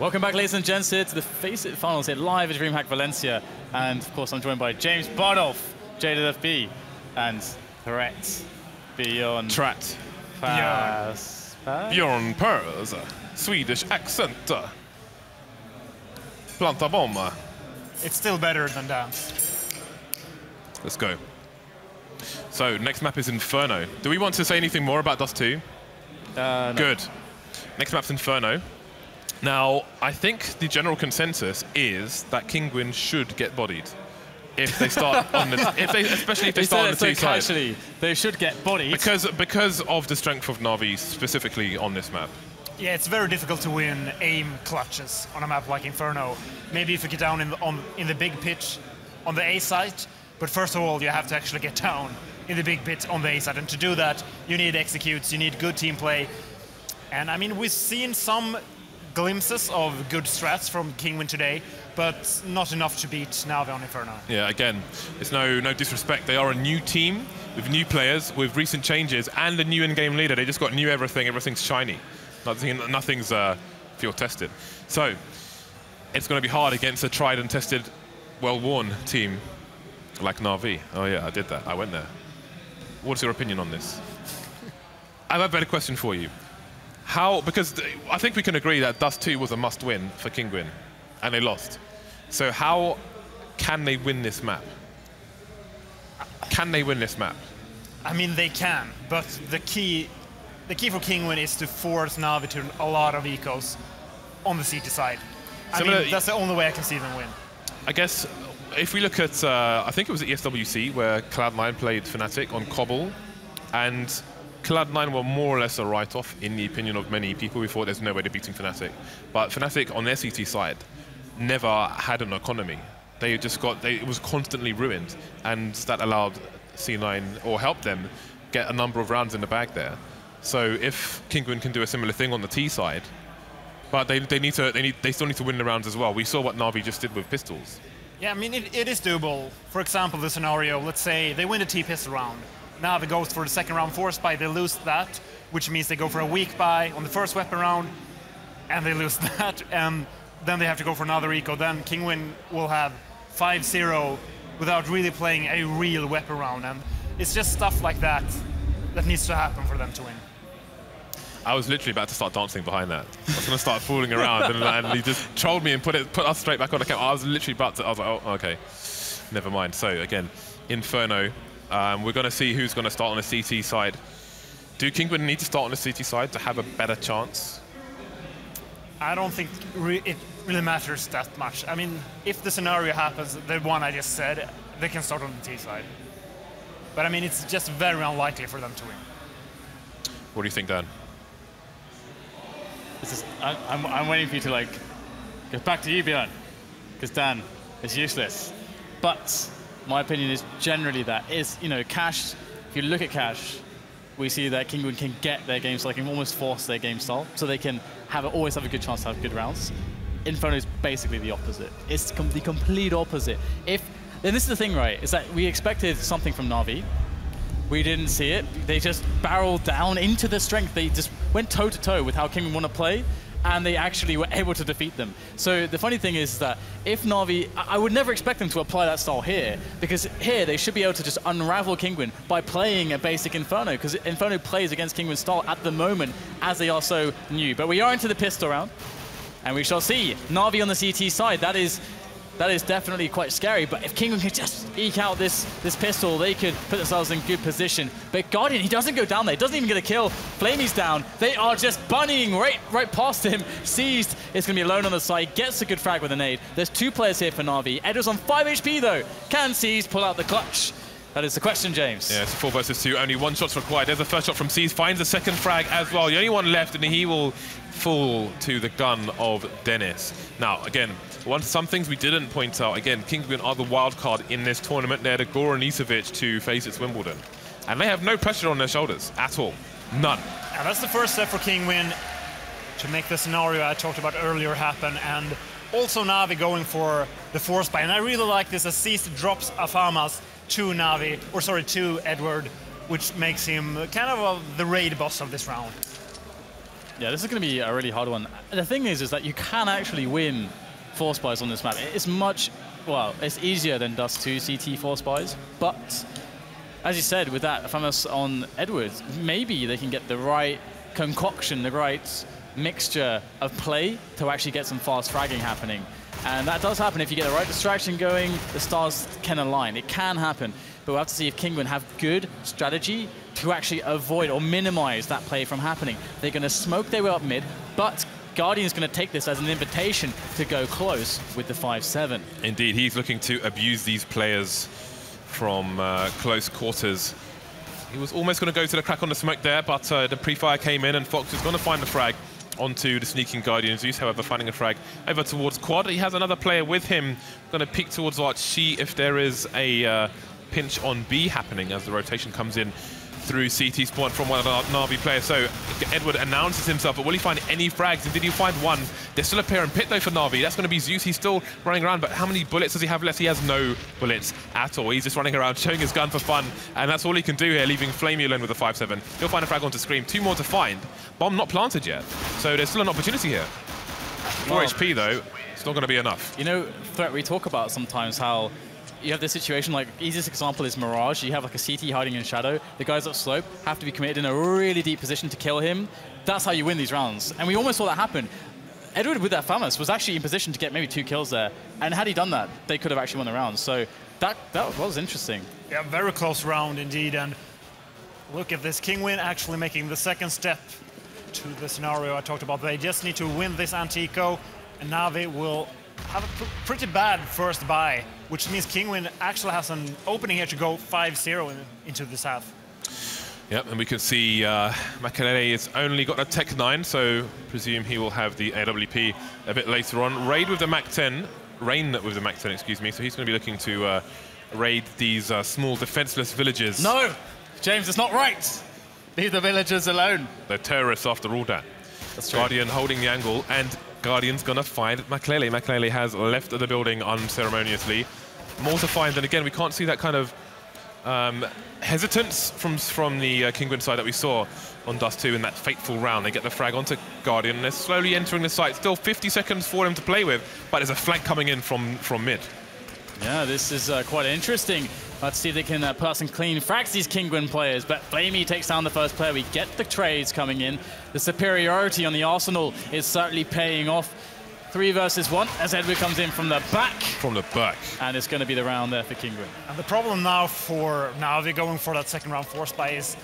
Welcome back, ladies and gents, here to the FACEIT Finals here live at DreamHack Valencia. And of course, I'm joined by James Bardolph, JDFB, and Threat Beyond Trat. Bjorn Pers. Swedish accent. Planta bomba. It's still better than dance. Let's go. So, next map is Inferno. Do we want to say anything more about Dust 2? No. Good. Next map's Inferno. Now, I think the general consensus is that Kinguin should get bodied if they start on the, especially if they start on the two sides. Actually, they should get bodied because of the strength of NaVi specifically on this map. Yeah, it's very difficult to win aim clutches on a map like Inferno. Maybe if you get down in the big pitch on the A site, but first of all, you have to actually get down in the big pit on the A side, and to do that, you need executes, you need good team play, and I mean, we've seen some glimpses of good strats from Kinguin today, but not enough to beat NaVi on Inferno. Yeah, again, it's no disrespect. They are a new team with new players, with recent changes, and a new in-game leader. They just got new everything. Everything's shiny. Nothing's field tested. So it's going to be hard against a tried and tested, well-worn team like NaVi. Oh yeah, I did that. I went there. What's your opinion on this? I have a better question for you. Because I think we can agree that Dust 2 was a must-win for Kinguin, and they lost. So how can they win this map? Can they win this map? I mean, they can, but the key for Kinguin is to force NaVi to a lot of ecos on the CT side. I mean, that's the only way I can see them win. I guess if we look at, I think it was at ESWC where Cloud9 played Fnatic on Cobble, and Cloud9 were more or less a write-off in the opinion of many people. We thought there's no way to beating Fnatic. But Fnatic on their CT side never had an economy. They just it was constantly ruined, and that allowed C9, or helped them, get a number of rounds in the bag there. So if Kinguin can do a similar thing on the T side, but they still need to win the rounds as well. We saw what NaVi just did with pistols. Yeah, I mean, it is doable. For example, the scenario, let's say they win the T-pistol round. NaVi goes for the second round force buy, they lose that, which means they go for a weak buy on the first weapon round, and they lose that, and then they have to go for another eco. Then Kinguin will have 5-0 without really playing a real weapon round, and it's just stuff like that that needs to happen for them to win. I was literally about to start dancing behind that. I was going to start fooling around, and he just trolled me and put us straight back on the camera. I was literally about to, I was like, oh, okay, never mind. So again, Inferno. We're going to see who's going to start on the CT side. Do Kinguin need to start on the CT side to have a better chance? I don't think it really matters that much. I mean, if the scenario happens, the one I just said, they can start on the T side. But I mean, it's just very unlikely for them to win. What do you think, Dan? I'm waiting for you to get back to you, Bjorn, because Dan is useless. But my opinion is generally that is, Cash, if you look at Cash, we see that Kinguin can get their game style, they can almost force their game style, so they can always have a good chance to have good rounds. Inferno is basically the opposite. It's the complete opposite. And this is the thing, right, is that we expected something from NaVi. We didn't see it. They just barreled down into the strength. They just went toe-to-toe with how Kinguin want to play, and they actually were able to defeat them. So the funny thing is that if NaVi, I would never expect them to apply that style here, because here they should be able to just unravel Kinguin by playing a basic Inferno, because Inferno plays against Kinguin's style at the moment, as they are so new. But we are into the pistol round, and we shall see NaVi on the CT side. That is definitely quite scary, but if Kinguin could just eke out this pistol, they could put themselves in good position. But Guardian, he doesn't go down there, doesn't even get a kill. Flamie's down. They are just bunnying right past him. Seized is going to be alone on the side, gets a good frag with a nade. There's two players here for NaVi. Edwar's on 5 HP though. Can Seized pull out the clutch? That is the question, James. Yeah, it's a 4 versus 2. Only one shot's required. There's the first shot from Seized. Finds the second frag as well. The only one left, and he will fall to the gun of Denis. Now, again, some things we didn't point out. Again, Kinguin are the wild card in this tournament. They're the Egor and Isevic to face its Wimbledon. And they have no pressure on their shoulders at all. None. And that's the first step for Kinguin to make the scenario I talked about earlier happen. And also NaVi going for the force buy. And I really like this as Seized drops Afamas to NaVi, or sorry, to Edward, which makes him kind of the raid boss of this round. Yeah, this is going to be a really hard one. The thing is that you can actually win force buys on this map. It's much, well, it's easier than Dust 2 CT force buys, but as you said, with that FAMAS on Edwards, maybe they can get the right concoction, the right mixture of play to actually get some fast fragging happening. And that does happen if you get the right distraction going, the stars can align. It can happen, but we'll have to see if Kinguin have good strategy to actually avoid or minimize that play from happening. They're going to smoke their way up mid, but Guardian's going to take this as an invitation to go close with the 5-7. Indeed, he's looking to abuse these players from close quarters. He was almost going to go to the crack on the smoke there, but the pre-fire came in and Fox is going to find the frag onto the sneaking Guardian. Zeus, however, finding a frag over towards Quad. He has another player with him, going to peek towards Arch, see if there is a pinch on B happening as the rotation comes in through CT spawn from one of the NaVi players. So Edward announces himself, but will he find any frags? And did he find one? There's still a player in pit though for NaVi. That's going to be Zeus. He's still running around, but how many bullets does he have left? He has no bullets at all. He's just running around showing his gun for fun, and that's all he can do here, leaving flamie alone with a 5-7. He'll find a frag onto Scream. 2 more to find. Bomb not planted yet, so there's still an opportunity here. 4 HP though, it's not going to be enough. You know, Threat, we talk about sometimes how you have this situation, like, easiest example is Mirage. You have like a CT hiding in shadow. The guys up slope have to be committed in a really deep position to kill him. That's how you win these rounds. And we almost saw that happen. Edward with that FAMAS was actually in position to get maybe 2 kills there. And had he done that, they could have actually won the round. So that was interesting. Yeah, very close round indeed. And look at this, Kinguin actually making the second step to the scenario I talked about. They just need to win this anti-eco, and NaVi will have a pretty bad first buy, which means Kinguin actually has an opening here to go 5-0 into this half. Yep, and we can see Maikelele has only got a Tech 9, so presume he will have the AWP a bit later on. Raid with the Mac 10, Rain with the Mac 10, excuse me, so he's going to be looking to raid these small defenseless villages. No! James, it's not right! Leave the villagers alone. They're terrorists after all that. That's true. Guardian holding the angle, and Guardian's going to find Maikelele. Maikelele has left the building unceremoniously. More to find, and again, we can't see that kind of hesitance from the Kinguin side that we saw on Dust 2 in that fateful round. They get the frag onto Guardian, and they're slowly entering the site. Still 50 seconds for him to play with, but there's a flank coming in from mid. Yeah, this is quite interesting. Let's see if they can put some clean frags, these Kinguin players. But flamie takes down the first player. We get the trades coming in. The superiority on the Arsenal is certainly paying off. 3 versus 1 as Edward comes in from the back. From the back. And it's going to be the round there for Kinguin. And the problem now for NaVi going for that second round force buy is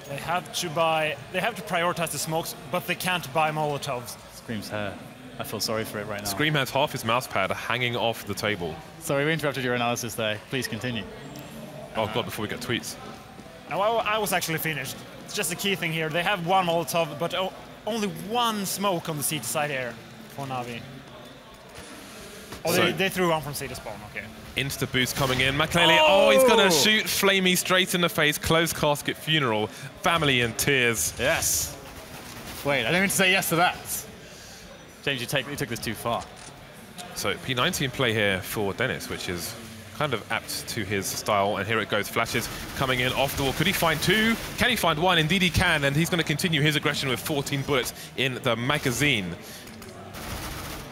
they have to prioritize the smokes, but they can't buy Molotovs. Scream's hair. I feel sorry for it right now. Scream has half his mouse pad hanging off the table. Sorry, we interrupted your analysis there. Please continue. Oh God, before we get tweets. No, I was actually finished. It's just a key thing here. They have 1 Molotov, but only 1 smoke on the CT side here for NaVi. Oh, so they threw one from CT spawn, okay. Insta boost coming in. Maikelele, oh, he's going to shoot flamie straight in the face. Closed casket funeral. Family in tears. Yes. Wait, I didn't mean to say yes to that. James, you took this too far. So P19 play here for Denis, which is kind of apt to his style. And here it goes, flashes coming in off the wall. Could he find 2? Can he find 1? Indeed he can, and he's going to continue his aggression with 14 bullets in the magazine.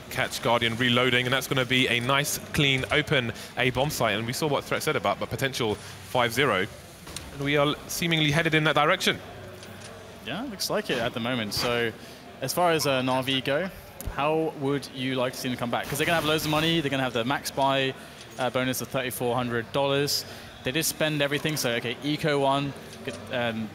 Catch Guardian reloading, and that's going to be a nice, clean, open A-bomb site. And we saw what Threat said about the potential 5-0. And we are seemingly headed in that direction. Yeah, looks like it at the moment. So as far as NaVi go, how would you like to see them come back? Because they're going to have loads of money. They're going to have the max buy bonus of $3,400. They did spend everything, so okay, Eco 1,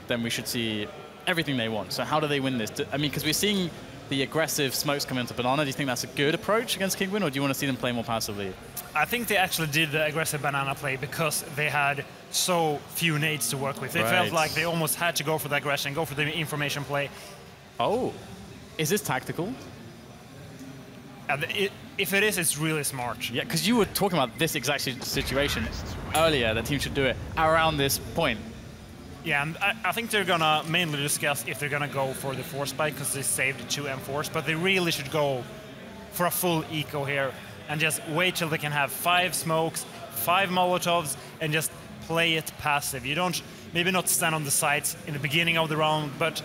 then we should see everything they want. So how do they win this? I mean, because we're seeing the aggressive smokes coming into Banana. Do you think that's a good approach against Kinguin, or do you want to see them play more passively? I think they actually did the aggressive Banana play because they had so few nades to work with. It felt like they almost had to go for the aggression, go for the information play. Oh, is this tactical? If it is, it's really smart. Yeah, because you were talking about this exact situation earlier, that team should do it around this point. Yeah, and I think they're going to mainly discuss if they're going to go for the force spike because they saved 2 M4s, but they really should go for a full eco here and just wait till they can have 5 smokes, 5 Molotovs, and just play it passive. You don't, maybe not stand on the sides in the beginning of the round, but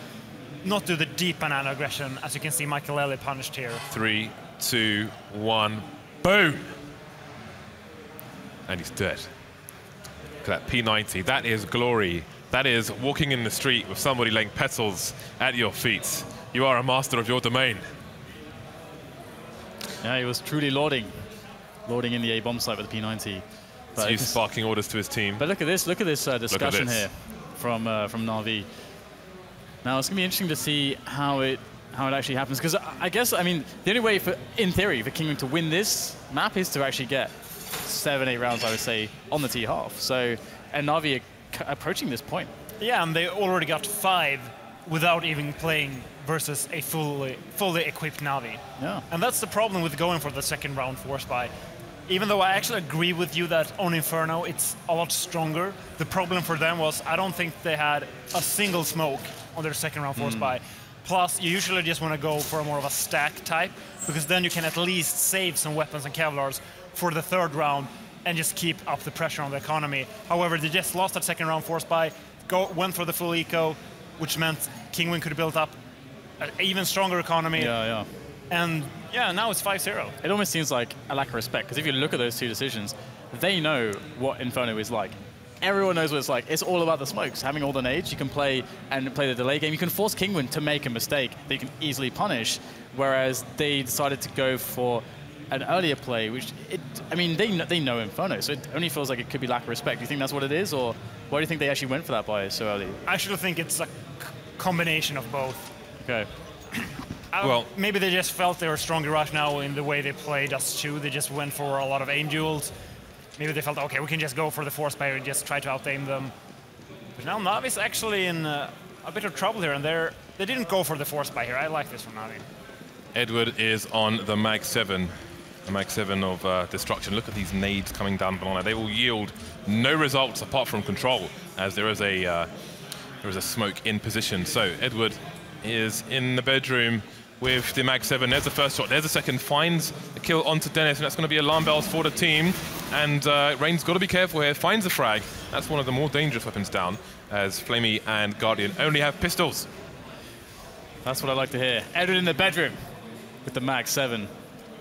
not do the deep banana aggression, as you can see Maikelele punished here. 3, 2, 1, boom! And he's dead. Look at that P90, that is glory. That is walking in the street with somebody laying petals at your feet. You are a master of your domain. Yeah, he was truly lording in the A-bomb site with the P90. But he's sparking orders to his team. But look at this discussion here from NaVi. Now it's going to be interesting to see how it actually happens, because I guess, I mean, the only way in theory for Kinguin to win this map is to actually get 7-8 rounds, I would say, on the T half. So, and NaVi are approaching this point. Yeah, and they already got 5 without even playing versus a fully equipped NaVi. Yeah. And that's the problem with going for the second round force buy. Even though I actually agree with you that on Inferno it's a lot stronger, the problem for them was I don't think they had a single smoke on their second round force buy. Plus, you usually just want to go for more of a stack type, because then you can at least save some weapons and Kevlars for the third round and just keep up the pressure on the economy. However, they just lost that second round force buy, went for the full eco, which meant Kinguin could have built up an even stronger economy. Yeah. And yeah, now it's 5-0. It almost seems like a lack of respect, because if you look at those two decisions, they know what Inferno is like. Everyone knows what it's like. It's all about the smokes. Having all the nades, you can play the delay game. You can force Kinguin to make a mistake that you can easily punish, whereas they decided to go for an earlier play, which, I mean, they know Inferno, so it only feels like it could be lack of respect. Do you think that's what it is, or why do you think they actually went for that buy so early? I actually think it's a combination of both. Okay. Well, maybe they just felt they were stronger right now in the way they played us too. They just went for a lot of aim duels. Maybe they felt, okay, we can just go for the force buy and just try to out-aim them. But now NaVi's actually in a bit of trouble here, and they didn't go for the force buy here. I like this from NaVi. Edward is on the Mag 7. The Mag 7 of destruction. Look at these nades coming down Banana. They will yield no results apart from control, as there is a smoke in position. So Edward is in the bedroom with the Mag 7. There's the first shot. There's the second. Finds a kill onto Denis, and that's going to be alarm bells for the team. And Rain's got to be careful here. Finds the frag. That's one of the more dangerous weapons down, as flamie and Guardian only have pistols. That's what I like to hear. Edward in the bedroom with the Mag 7.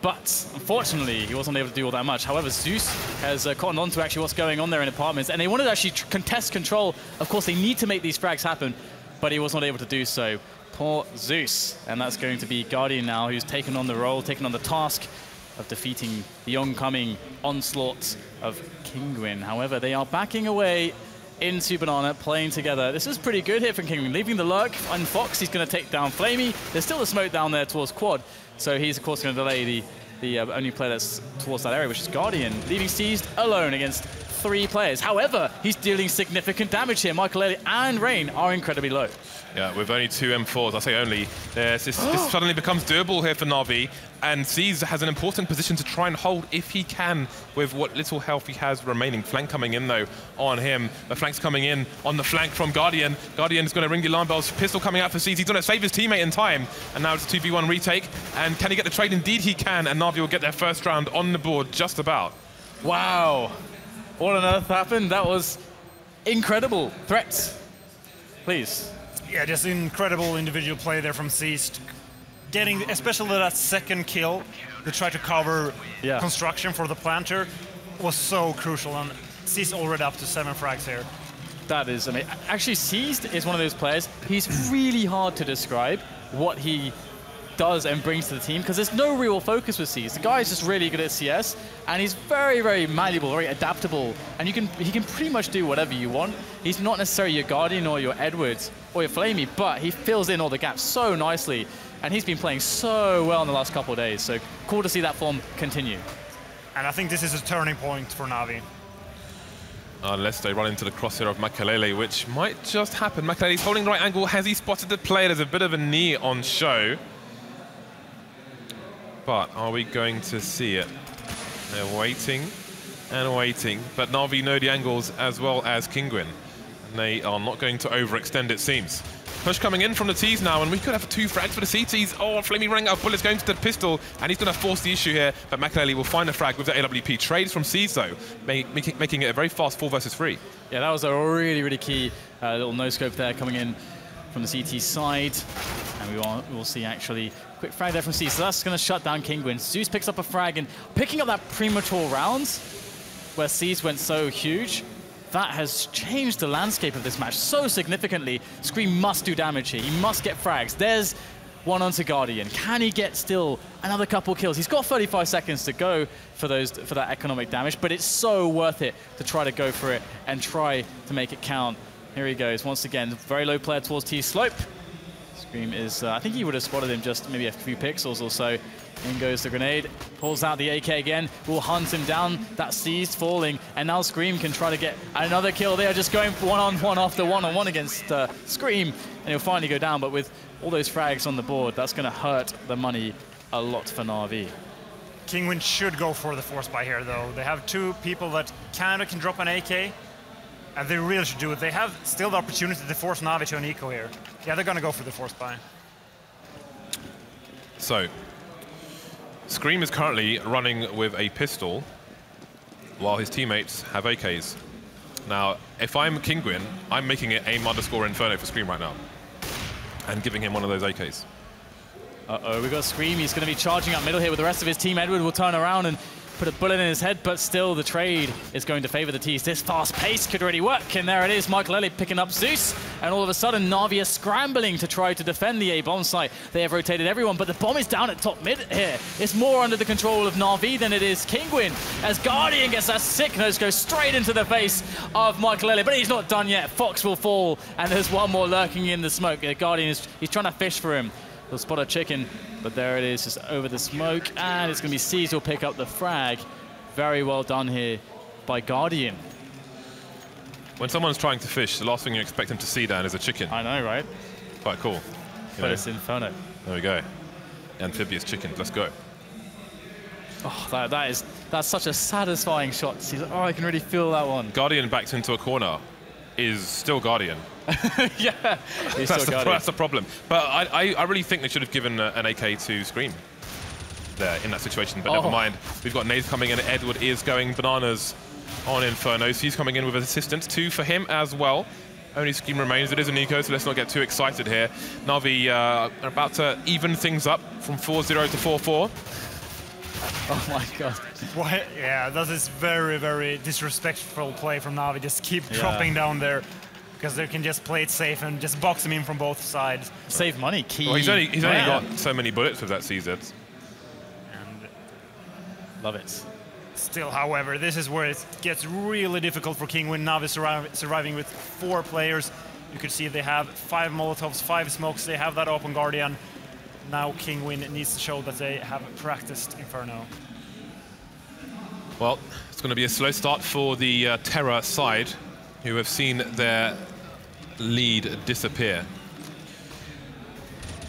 But unfortunately, he wasn't able to do all that much. However, Zeus has cottoned on to actually what's going on there in apartments, and they wanted to actually contest control. Of course, they need to make these frags happen, but he was not able to do so. Poor Zeus. And that's going to be Guardian now, who's taken on the role, taken on the task of defeating the oncoming onslaught of Kinguin. However, they are backing away into Banana, playing together. This is pretty good here from Kinguin, leaving the lurk on Fox. He's going to take down flamie. There's still a smoke down there towards Quad, so he's of course going to delay the only player that's towards that area, which is Guardian, leaving Seized alone against 3 players. However, he's dealing significant damage here. Maikelele and Rain are incredibly low. Yeah, with only 2 M4s, I say only, this suddenly becomes doable here for NaVi, and Seized has an important position to try and hold if he can with what little health he has remaining. Flank coming in though on him. The flank's coming in on the flank from Guardian. Guardian's going to ring the alarm bells. Pistol coming out for Seized. He's going to save his teammate in time, and now it's a 2v1 retake. And can he get the trade? Indeed he can, and NaVi will get their first round on the board just about. Wow. What on earth happened? That was incredible. Threats, please. Yeah, just incredible individual play there from Seized. Getting, especially that second kill to try to cover construction for the planter was so crucial, and Seized already up to 7 frags here. That is amazing. Actually, Seized is one of those players, he's really hard to describe what he does and brings to the team, because there's no real focus with Seized. The guy is just really good at CS, and he's very, very malleable, very adaptable, and he can pretty much do whatever you want. He's not necessarily your Guardian or your Edwards or your flamie, but he fills in all the gaps so nicely, and he's been playing so well in the last couple of days, so cool to see that form continue. And I think this is a turning point for NaVi. Unless they run into the crosshair of Maikelele, which might just happen. Maikelele's holding the right angle. Has he spotted the play? There's a bit of a knee on show. But are we going to see it? They're waiting and waiting, but NaVi know the angles as well as Kinguin. And they are not going to overextend, it seems. Push coming in from the T's now, and we could have 2 frags for the CTs. Oh, flamie running out of bullets, going to the pistol, and he's going to force the issue here, but Maikelele will find a frag with the AWP. Trades from C's, though, making it a very fast 4 versus 3. Yeah, that was a really, really key little no-scope there coming in from the CT side. And we will see actually quick frag there from C. So that's going to shut down Kinguin. Zeus picks up a frag and picking up that premature round where C's went so huge. That has changed the landscape of this match so significantly. Scream must do damage here. He must get frags. There's one onto Guardian. Can he get still another couple kills? He's got 35 seconds to go for that economic damage, but it's so worth it to try to go for it and try to make it count. Here he goes once again. Very low player towards T slope. Scream is, I think he would have spotted him just maybe a few pixels or so. In goes the grenade, pulls out the AK again, will hunt him down. That C's falling, and now Scream can try to get another kill. They are just going one-on-one after one-on-one against Scream, and he'll finally go down. But with all those frags on the board, that's going to hurt the money a lot for NaVi. Kinguin should go for the force buy here, though. They have two people that kind of can drop an AK, and they really should do it. They have still the opportunity to force NaVi to an eco here. Yeah, they're going to go for the force buy. So, Scream is currently running with a pistol while his teammates have AKs. Now, if I'm Kinguin, I'm making it aim_Inferno for Scream right now and giving him one of those AKs. Uh-oh, we've got Scream. He's going to be charging up middle here with the rest of his team. Edward will turn around and put a bullet in his head, but still the trade is going to favor the T's. This fast pace could really work, and there it is. Maikelele picking up Zeus, and all of a sudden NaVi are scrambling to try to defend the A bomb site. They have rotated everyone, but the bomb is down at top mid here. It's more under the control of NaVi than it is Kinguin, as Guardian gets that sick nose, goes straight into the face of Maikelele, but he's not done yet. Fox will fall, and there's one more lurking in the smoke. Guardian he's trying to fish for him. He'll spot a chicken, but there it is, just over the smoke, and it's going to be C's who'll pick up the frag. Very well done here by Guardian. When someone's trying to fish, the last thing you expect them to see, Dan, is a chicken. I know, right? Quite cool. But it's Inferno. There we go. Amphibious chicken. Let's go. Oh, that's such a satisfying shot. Oh, I can really feel that one. Guardian backed into a corner is still Guardian. Yeah, that's the problem. But I really think they should have given an AK to Scream there in that situation, but never mind. We've got nades coming in. Edward is going bananas on Inferno, so he's coming in with assistance. 2 for him as well. Only Scream remains. It is an eco, so let's not get too excited here. NaVi are about to even things up from 4-0 to 4-4. Oh my god. What? Yeah, that is very, very disrespectful play from NaVi. Just keep dropping down there, because they can just play it safe and just box him in from both sides. Save money, key. Well, he's only got so many bullets with that CZ. Love it. Still, however, this is where it gets really difficult for Kinguin. NaVi surviving with 4 players. You could see they have 5 Molotovs, 5 smokes. They have that open Guardian. Now Kinguin needs to show that they have practiced Inferno. Well, it's going to be a slow start for the Terra side, who have seen their lead disappear.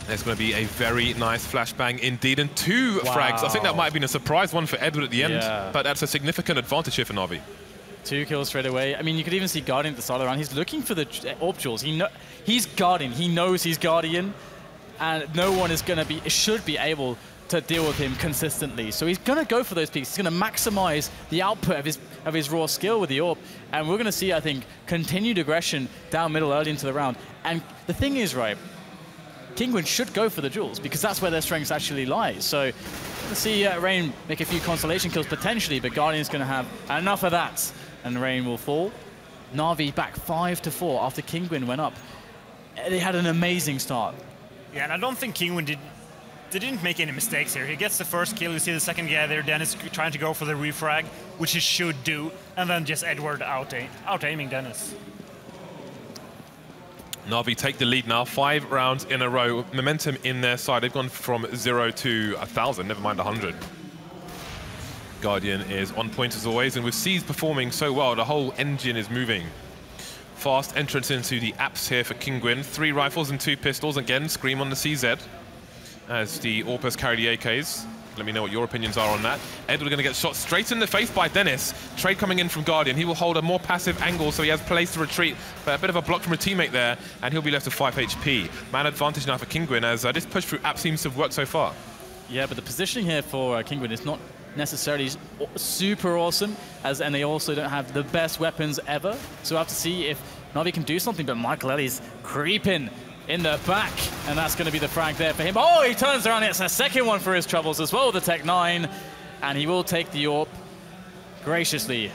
There's going to be a very nice flashbang indeed, and 2 frags. I think that might have been a surprise one for Edward at the end, but that's a significant advantage here for NaVi. 2 kills straight away. I mean, you could even see Guardian at the start of the round. He's looking for the AWP jewels. He's Guardian. He knows he's Guardian, and no one is going to should be able to deal with him consistently. So he's going to go for those peaks. He's going to maximize the output of his raw skill with the AWP, and we're going to see, I think, continued aggression down middle early into the round. And the thing is, right, Kinguin should go for the jewels, because that's where their strengths actually lie. So let's see Rain make a few consolation kills potentially, but Guardian's going to have enough of that, and Rain will fall. NaVi back 5-4 after Kinguin went up. They had an amazing start. Yeah, and I don't think Kinguin didn't make any mistakes here. He gets the first kill. You see the second guy there, Denis trying to go for the refrag, which he should do, and then just Edward out-aiming Denis. NaVi take the lead now, 5 rounds in a row. Momentum in their side. They've gone from 0 to 1,000, never mind 100. Guardian is on point as always, and with C's performing so well, the whole engine is moving. Fast entrance into the apps here for Kinguin. 3 rifles and 2 pistols. Again, Scream on the CZ as the AWPers carry the AKs. Let me know what your opinions are on that. Edward going to get shot straight in the face by Denis. Trade coming in from Guardian. He will hold a more passive angle, so he has place to retreat. But a bit of a block from a teammate there, and he'll be left with 5 HP. Man advantage now for Kinguin, as this push through app seems to have worked so far. Yeah, but the positioning here for Kinguin is not necessarily super awesome, and they also don't have the best weapons ever. So we'll have to see if NaVi can do something, but Maikelele's creeping in the back, and that's going to be the frag there for him. Oh, he turns around, it's a second one for his troubles as well, the Tech 9, and he will take the AWP graciously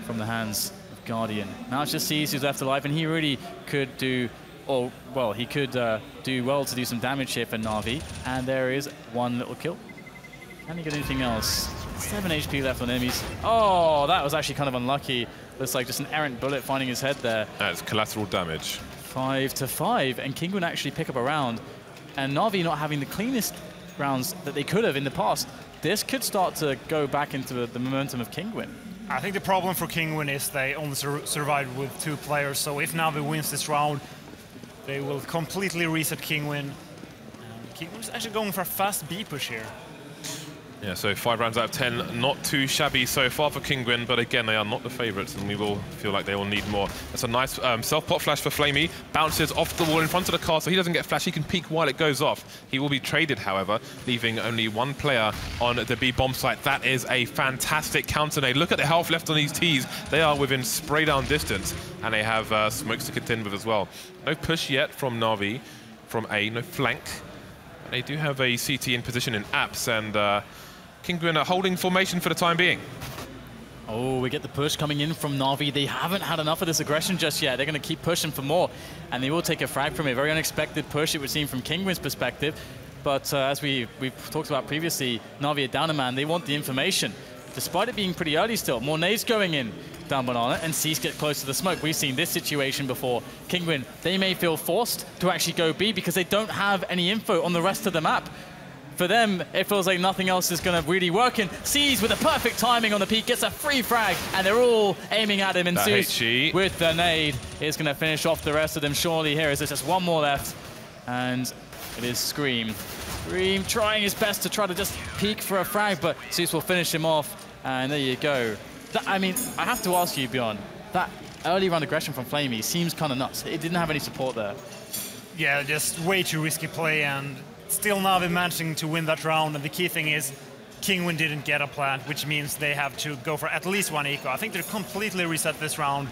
from the hands of Guardian. Now it's just Zeus who's left alive, and he really could do, or well, he could do well to do some damage here for NaVi, and there is one little kill. Can he get anything else? 7 HP left on enemies. Oh, that was actually kind of unlucky. Looks like just an errant bullet finding his head there. That's collateral damage. 5 to 5, and Kinguin actually pick up a round, and NaVi not having the cleanest rounds that they could have in the past. This could start to go back into the momentum of Kinguin. I think the problem for Kinguin is they only survived with 2 players, so if NaVi wins this round, they will completely reset Kinguin. And Kinguin's actually going for a fast B push here. Yeah, so 5 rounds out of 10, not too shabby so far for Kinguin, but again, they are not the favorites, and we will feel like they will need more. That's a nice self-pot flash for flamie, bounces off the wall in front of the car, so he doesn't get flash, he can peek while it goes off. He will be traded, however, leaving only 1 player on the B bomb site. That is a fantastic counter nade. Look at the health left on these Ts. They are within spray down distance, and they have smokes to contend with as well. No push yet from NaVi, from A, no flank. They do have a CT in position in apps, and Kinguin are holding formation for the time being. Oh, we get the push coming in from NaVi. They haven't had enough of this aggression just yet. They're going to keep pushing for more, and they will take a frag from it. Very unexpected push, it would seem, from Kinguin's perspective. But as we've talked about previously, NaVi are down a man. They want the information, despite it being pretty early still. More nades going in down Banana, and Cease get close to the smoke. We've seen this situation before. Kinguin, they may feel forced to actually go B because they don't have any info on the rest of the map. For them, it feels like nothing else is going to really work. And Cease, with a perfect timing on the peak, gets a free frag, and they're all aiming at him. And Zeus, with the nade, is going to finish off the rest of them surely here, as there's just one more left. And it is Scream. Scream trying his best to try to just peek for a frag, but Zeus will finish him off. And there you go. I mean, I have to ask you, Bjorn, that early round aggression from flamie seems kind of nuts. It didn't have any support there. Yeah, just way too risky play, and still NaVi managing to win that round, and the key thing is Kinguin didn't get a plant, which means they have to go for at least 1 eco. I think they're completely reset this round.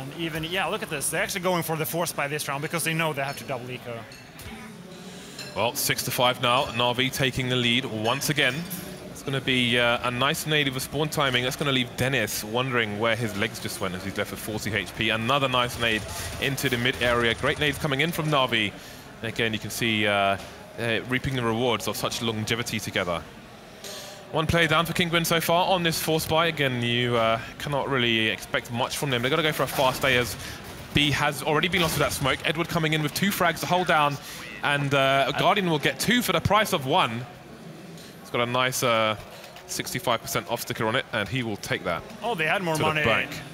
And even, yeah, look at this. They're actually going for the force buy this round because they know they have to double eco. Well, 6 to 5 now. NaVi taking the lead once again. It's going to be a nice nade with spawn timing. That's going to leave Denis wondering where his legs just went as he's left with 40 HP. Another nice nade into the mid area. Great nades coming in from NaVi. And again, you can see reaping the rewards of such longevity together. 1 player down for Kinguin so far on this force buy. Again, you cannot really expect much from them. They're going to go for a fast A as B has already been lost with that smoke. Edward coming in with 2 frags to hold down, and Guardian will get 2 for the price of 1. It's got a nice 65% off sticker on it, and he will take that. Oh, they had more money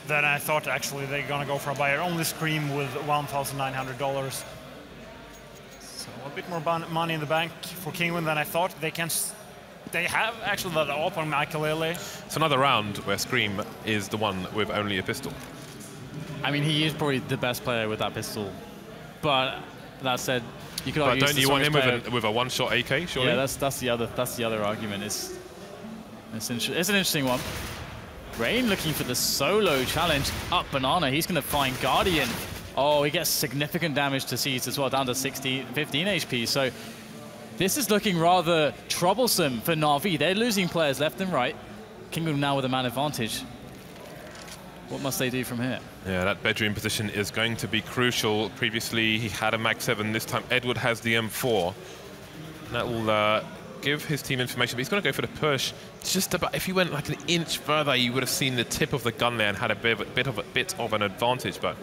than I thought, actually. They're going to go for a buyer. Only Scream with $1,900. A bit more money in the bank for Kinguin than I thought. They have actually the AWP on Maikelele. It's another round where Scream is the one with only a pistol. I mean, he is probably the best player with that pistol. But that said, you could argue. But don't you want him with a one-shot AK? Surely. Yeah, that's the other argument. It's an interesting one. Rain looking for the solo challenge up Banana. He's going to find Guardian. Oh, he gets significant damage to Cease as well, down to 15 HP. So this is looking rather troublesome for NaVi. They're losing players left and right. Kinguin now with a man advantage. What must they do from here? Yeah, that bedroom position is going to be crucial. Previously, he had a Mag 7. This time, Edward has the M4. That will give his team information, but he's going to go for the push. Just about, if he went like an inch further, you would have seen the tip of the gun there and had a bit of an advantage, but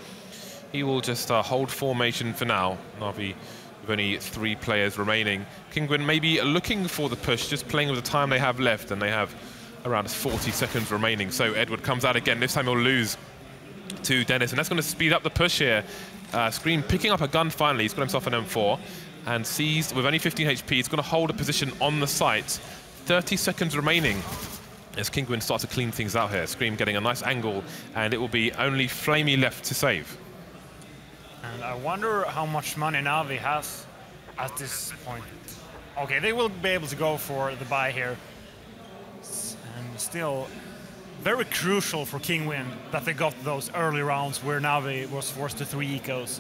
he will just hold formation for now. NaVi with only 3 players remaining. Kinguin maybe looking for the push, just playing with the time they have left, and they have around 40 seconds remaining. So Edward comes out again. This time he'll lose to Denis, and that's going to speed up the push here. Scream picking up a gun finally. He's got himself an M4, and seized with only 15 HP. He's going to hold a position on the site. 30 seconds remaining as Kinguin starts to clean things out here. Scream getting a nice angle, and it will be only flamie left to save. And I wonder how much money NaVi has at this point. Okay, they will be able to go for the buy here. And still, very crucial for Kinguin that they got those early rounds where NaVi was forced to 3 ecos.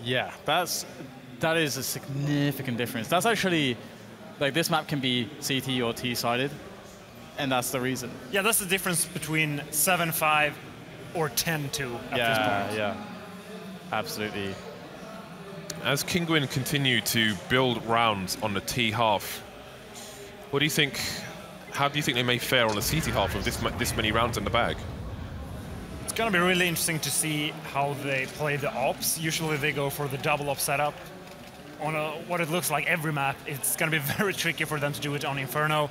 Yeah, that is a significant difference. That's actually, like, this map can be CT or T-sided, and that's the reason. Yeah, that's the difference between 7-5 or 10-2 at this point. Yeah, absolutely. As Kinguin continue to build rounds on the T half, what do you think? How do you think they may fare on the CT half with this many rounds in the bag? It's going to be really interesting to see how they play the ops. Usually they go for the double op setup. On what it looks like every map, it's going to be very tricky for them to do it on Inferno.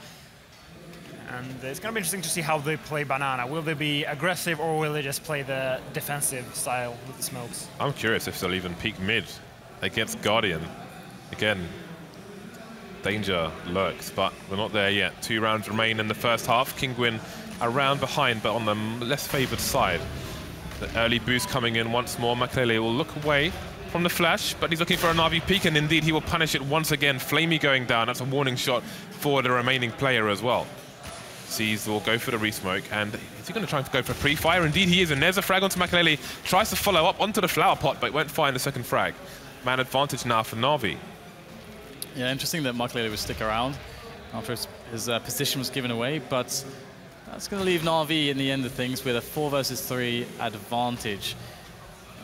And it's going to be interesting to see how they play Banana. Will they be aggressive or will they just play the defensive style with the smokes? I'm curious if they'll even peek mid against Guardian. Again, danger lurks, but we're not there yet. 2 rounds remain in the first half. Kinguin a round behind, but on the less favored side. The early boost coming in once more. Maikelele will look away from the flash, but he's looking for a NaVi peek, and indeed he will punish it once again. Flamie going down. That's a warning shot for the remaining player as well. Sees will go for the resmoke, and is he going to try and go for pre-fire? Indeed he is, and there's a frag onto Maikelele. Tries to follow up onto the flower pot, but won't find the second frag. Man advantage now for NaVi. Yeah, interesting that Maikelele would stick around after his position was given away, but that's going to leave NaVi in the end of things with a 4 versus 3 advantage.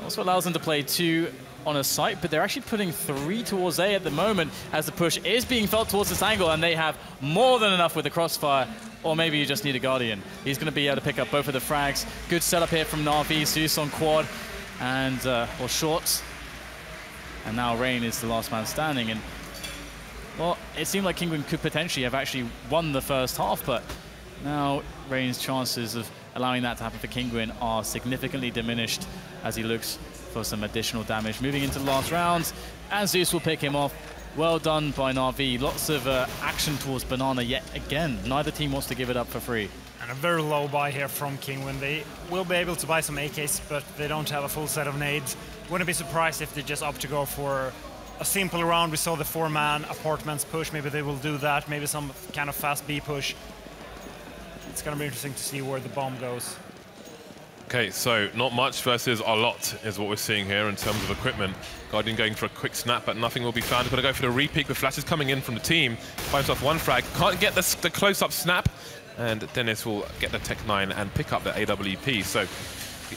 Also allows them to play 2 on a site, but they're actually putting 3 towards A at the moment as the push is being felt towards this angle, and they have more than enough with the crossfire, or maybe you just need a Guardian. He's going to be able to pick up both of the frags. Good setup here from NaVi, Zeus on quad, and or short. And now Rain is the last man standing, and well, it seemed like Kinguin could potentially have actually won the first half, but now Rain's chances of allowing that to happen for Kinguin are significantly diminished as he looks for some additional damage. Moving into the last round, and Zeus will pick him off. Well done by NaVi. Lots of action towards Banana yet again. Neither team wants to give it up for free. And a very low buy here from Kinguin. They will be able to buy some AKs, but they don't have a full set of nades. Wouldn't be surprised if they just opt to go for a simple round. We saw the 4-man apartments push. Maybe they will do that. Maybe some kind of fast B push. It's going to be interesting to see where the bomb goes. Okay, so not much versus a lot is what we're seeing here in terms of equipment. Guardian going for a quick snap, but nothing will be found. Going to go for the re-peek with flashes coming in from the team. Finds off 1 frag. Can't get the close-up snap. And Denis will get the Tech 9 and pick up the AWP. So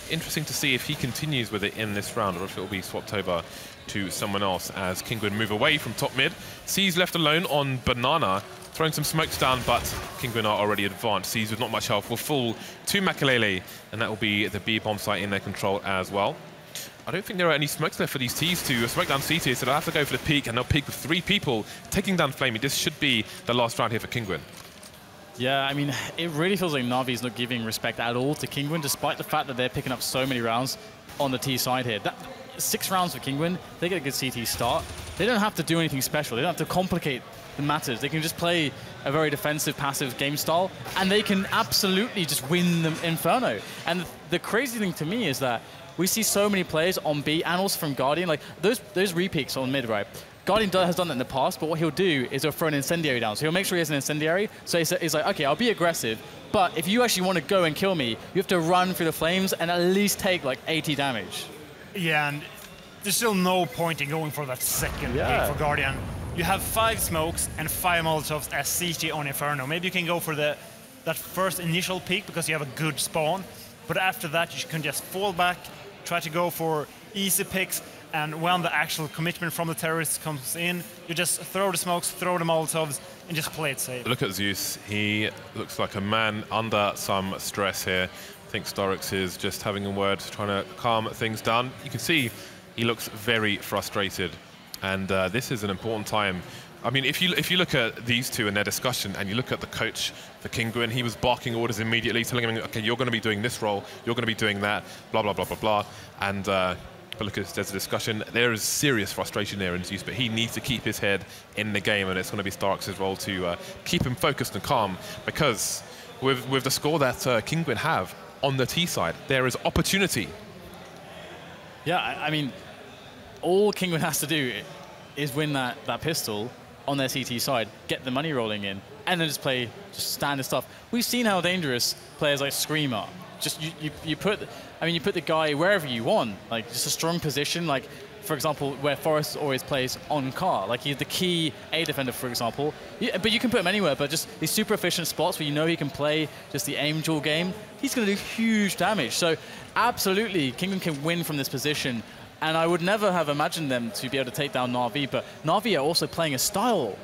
interesting to see if he continues with it in this round or if it will be swapped over to someone else as Kinguin move away from top mid. C's left alone on Banana, throwing some smokes down, but Kinguin are already advanced. C's with not much health will fall to Maikelele, and that will be the B bomb site in their control as well. I don't think there are any smokes left for these T's to smoke down CT, so they'll have to go for the peek, and they'll peek with 3 people, taking down flamie. This should be the last round here for Kinguin. Yeah, I mean, it really feels like NaVi's not giving respect at all to Kinguin, despite the fact that they're picking up so many rounds on the T side here. 6 rounds for Kinguin, they get a good CT start. They don't have to do anything special. They don't have to complicate the matters. They can just play a very defensive, passive game style, and they can absolutely just win the Inferno. And the crazy thing to me is that we see so many players on B, and also from Guardian, like those re-peaks on mid, right? Guardian has done that in the past, but what he'll do is he'll throw an incendiary down. So he'll make sure he has an incendiary. So he's like, okay, I'll be aggressive, but if you actually want to go and kill me, you have to run through the flames and at least take like 80 damage. Yeah, and there's still no point in going for that second peek for Guardian. You have 5 smokes and 5 Molotovs as CT on Inferno. Maybe you can go for that first initial peek because you have a good spawn, but after that you can just fall back, try to go for easy picks, and when the actual commitment from the terrorists comes in, you just throw the smokes, throw the Molotovs, and just play it safe. Look at Zeus. He looks like a man under some stress here. I think Storix is just having a word, trying to calm things down. You can see he looks very frustrated, and this is an important time. I mean, if you look at these two and their discussion, and you look at the coach for Kinguin, he was barking orders immediately, telling him, okay, you're going to be doing this role, you're going to be doing that, blah, blah, blah, blah, blah. And but look, there's a discussion. There is serious frustration there in Zeus, but he needs to keep his head in the game, and it's going to be Starks' role to keep him focused and calm, because with the score that Kinguin have on the T side, there is opportunity. Yeah, I mean, all Kinguin has to do is win that pistol on their CT side, get the money rolling in, and then just play just standard stuff. We've seen how dangerous players like Scream are. Just you put the guy wherever you want, like just a strong position. Like for example, where Forrest always plays on car. Like he's the key A defender, for example. But you can put him anywhere, but just these super efficient spots where you know he can play just the aim duel game, he's going to do huge damage. So absolutely, Kinguin can win from this position. And I would never have imagined them to be able to take down NaVi, but NaVi are also playing a style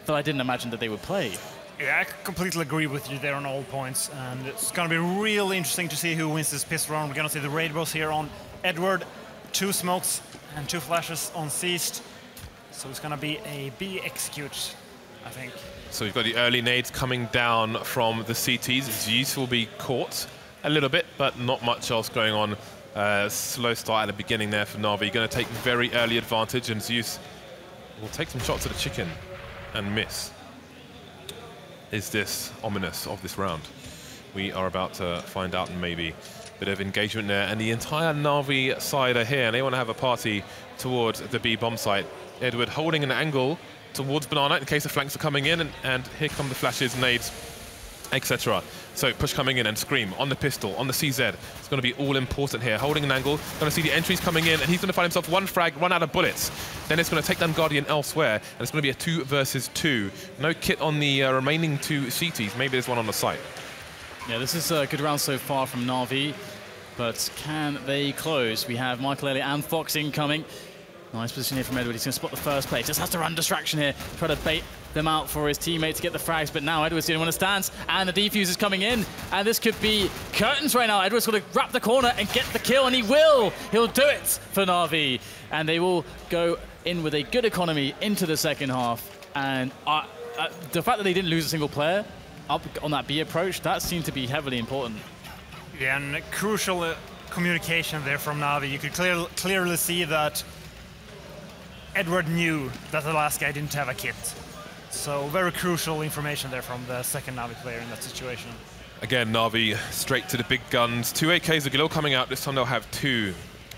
that I didn't imagine that they would play. Yeah, I completely agree with you there on all points, and it's going to be really interesting to see who wins this pistol round. We're going to see the rainbows here on Edward, 2 smokes and 2 flashes on Seized. So it's going to be a B execute, I think. So we've got the early nades coming down from the CTs. Zeus will be caught a little bit, but not much else going on. Slow start at the beginning there for NaVi. Going to take very early advantage, and Zeus will take some shots at the chicken and miss. Is this ominous of this round? We are about to find out, and maybe a bit of engagement there. And the entire NaVi side are here, and they want to have a party towards the B bomb site. Edward holding an angle towards Banana in case the flanks are coming in, and here come the flashes, nades, etc. So push coming in and Scream on the pistol, on the CZ. It's going to be all important here. Holding an angle, going to see the entries coming in, and he's going to find himself 1 frag, run out of bullets. Then it's going to take down Guardian elsewhere, and it's going to be a 2 versus 2. No kit on the remaining 2 CTs. Maybe there's one on the site. Yeah, this is a good round so far from NaVi, but can they close? We have Maikelele and Fox incoming. Nice position here from Edward. He's going to spot the first play. Just has to run distraction here, try to bait them out for his teammate to get the frags, but now Edward's the only one that stands, and the defuse is coming in, and this could be curtains right now. Edward's going to wrap the corner and get the kill, and he will! He'll do it for NaVi, and they will go in with a good economy into the second half, and the fact that they didn't lose a single player up on that B approach, that seemed to be heavily important. Yeah, and crucial communication there from NaVi. You could clearly see that Edward knew that the last guy didn't have a kit. So very crucial information there from the second NaVi player in that situation. Again, NaVi straight to the big guns. 2 AKs of Galil coming out. This time they'll have 2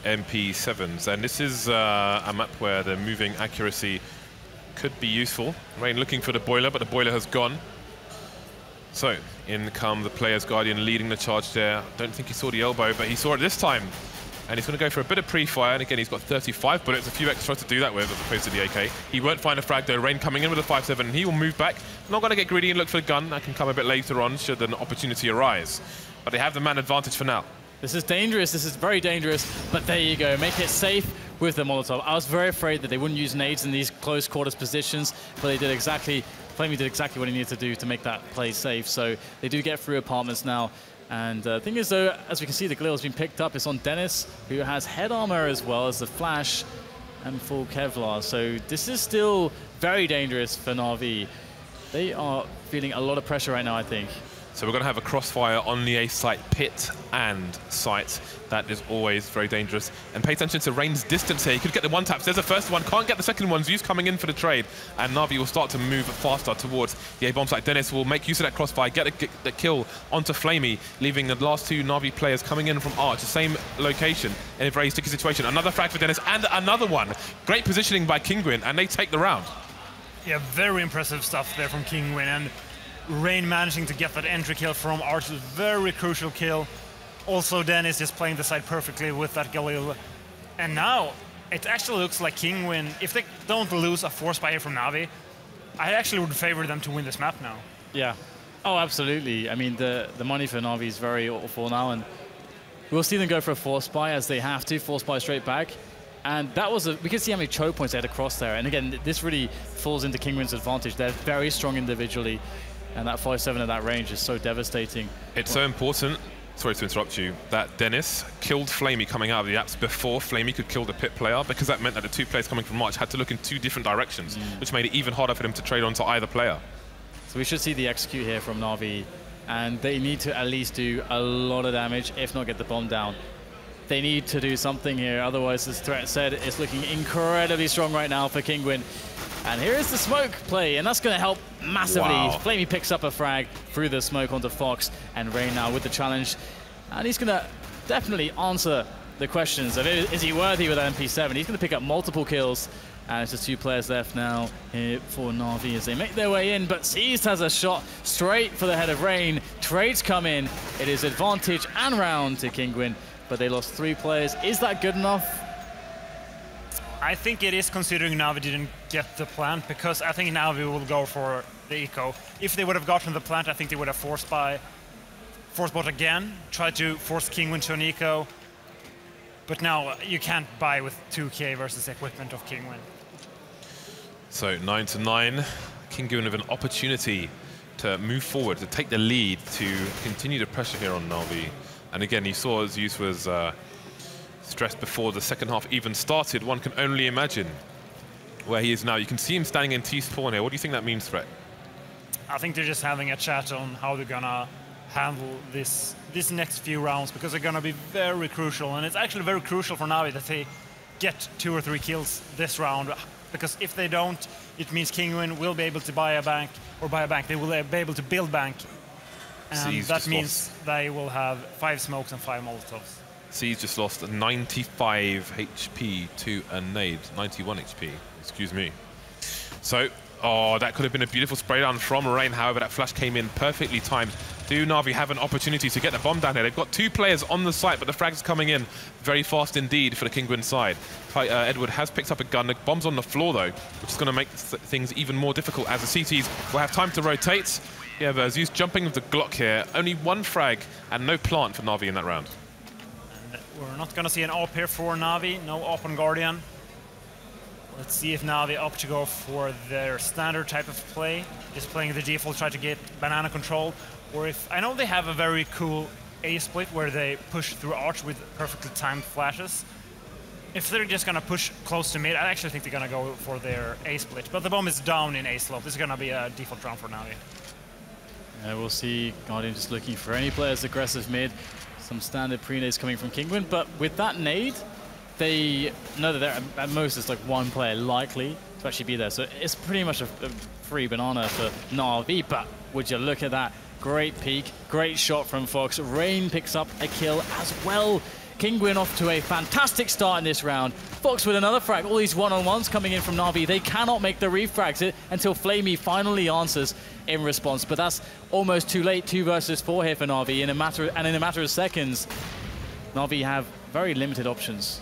MP7s. And this is a map where the moving accuracy could be useful. Rain looking for the boiler, but the boiler has gone. So in come the player's Guardian leading the charge there. Don't think he saw the elbow, but he saw it this time. And he's going to go for a bit of pre-fire, and again, he's got 35 bullets, a few extras to do that with, as opposed to the AK. He won't find a frag, though. Rain coming in with a 5-7, and he will move back. Not going to get greedy and look for the gun. That can come a bit later on, should an opportunity arise. But they have the man advantage for now. This is dangerous. This is very dangerous. But there you go. Make it safe with the Molotov. I was very afraid that they wouldn't use nades in these close quarters positions, but they did exactly, flamie did exactly what he needed to do to make that play safe. So they do get through apartments now. And the thing is, though, as we can see, the Galil has been picked up. It's on Denis, who has head armor as well as the flash and full Kevlar. So this is still very dangerous for NaVi. They are feeling a lot of pressure right now, I think. So we're going to have a crossfire on the A site, pit and site. That is always very dangerous. And pay attention to Rain's distance here. He could get the 1-taps. There's the first one. Can't get the second one. Zeus coming in for the trade. And NaVi will start to move faster towards the A-bomb site. Denis will make use of that crossfire, get the kill onto flamie, leaving the last 2 NaVi players coming in from Arch, the same location, in a very sticky situation. Another frag for Denis, and another one. Great positioning by Kinguin, and they take the round. Yeah, very impressive stuff there from Kinguin, and Rain managing to get that entry kill from Arch is a very crucial kill. Also, Denis is playing the side perfectly with that Galil. And now, it actually looks like Kinguin, if they don't lose a force buy from NaVi, I actually would favor them to win this map now. Yeah. Oh, absolutely. I mean, the money for NaVi is very awful now, and we'll see them go for a force buy as they have to, force buy straight back. And that was we could see how many choke points they had across there. And again, this really falls into Kinguin's advantage. They're very strong individually. And that 5-7 at that range is so devastating. It's so important, sorry to interrupt you, that Denis killed flamie coming out of the apps before flamie could kill the pit player, because that meant that the 2 players coming from March had to look in 2 different directions, which made it even harder for them to trade onto either player. So we should see the execute here from NaVi, and they need to at least do a lot of damage, if not get the bomb down. They need to do something here, otherwise, as Threat said, it's looking incredibly strong right now for Kinguin. And here is the smoke play, and that's going to help massively. Wow. flamie picks up a frag through the smoke onto Fox, and Rain now with the challenge. And he's going to definitely answer the questions of is he worthy with that MP7? He's going to pick up multiple kills. And it's just 2 players left now here for NaVi as they make their way in. But Seized has a shot straight for the head of Rain. Trades come in. It is advantage and round to Kinguin, but they lost 3 players. Is that good enough? I think it is considering NaVi didn't get the plant, because I think NaVi will go for the eco. If they would have gotten the plant, I think they would have force bot again, try to force Kinguin to an eco. But now you can't buy with 2k versus equipment of Kinguin. So 9-9, Kinguin with an opportunity to move forward, to take the lead, to continue the pressure here on NaVi. And again, you saw Zeus was stressed before the second half even started. One can only imagine where he is now. You can see him standing in T-spawn here. What do you think that means, Threat? I think they're just having a chat on how they're gonna handle this next few rounds, because they're gonna be very crucial. And it's actually very crucial for NaVi that they get 2 or 3 kills this round, because if they don't, it means Kinguin will be able to buy a bank, they will be able to build bank. And that means they will have 5 smokes and 5 molotovs. C's just lost 95 HP to a nade, 91 HP, excuse me. So, oh, that could have been a beautiful spray down from Rain. However, that flash came in perfectly timed. Do NaVi have an opportunity to get the bomb down here? They've got 2 players on the site, but the frag's coming in very fast indeed for the Kinguin side. Edward has picked up a gun. The bomb's on the floor, though, which is going to make things even more difficult as the CTs will have time to rotate. You have Zeus jumping with the Glock here. Only 1 frag and no plant for NaVi in that round. And we're not going to see an AWP here for NaVi. No AWP on Guardian. Let's see if NaVi opt to go for their standard type of play, just playing the default, try to get banana control, or if I know they have a very cool A split where they push through arch with perfectly timed flashes. If they're just gonna push close to mid, I actually think they're gonna go for their A split. But the bomb is down in A slope. This is gonna be a default round for NaVi. We'll see Guardian just looking for any players aggressive mid. Some standard pre-nades coming from Kinguin, but with that nade, they know that they're at most it's like 1 player likely to actually be there. So it's pretty much a free banana for NaVi, but would you look at that? Great peek, great shot from Fox. Rain picks up a kill as well. Kinguin off to a fantastic start in this round. Fox with another frag. All these one-on-ones coming in from NaVi. They cannot make the refrags until flamie finally answers in response. But that's almost too late. 2 versus 4 here for NaVi. In a matter of seconds, NaVi have very limited options.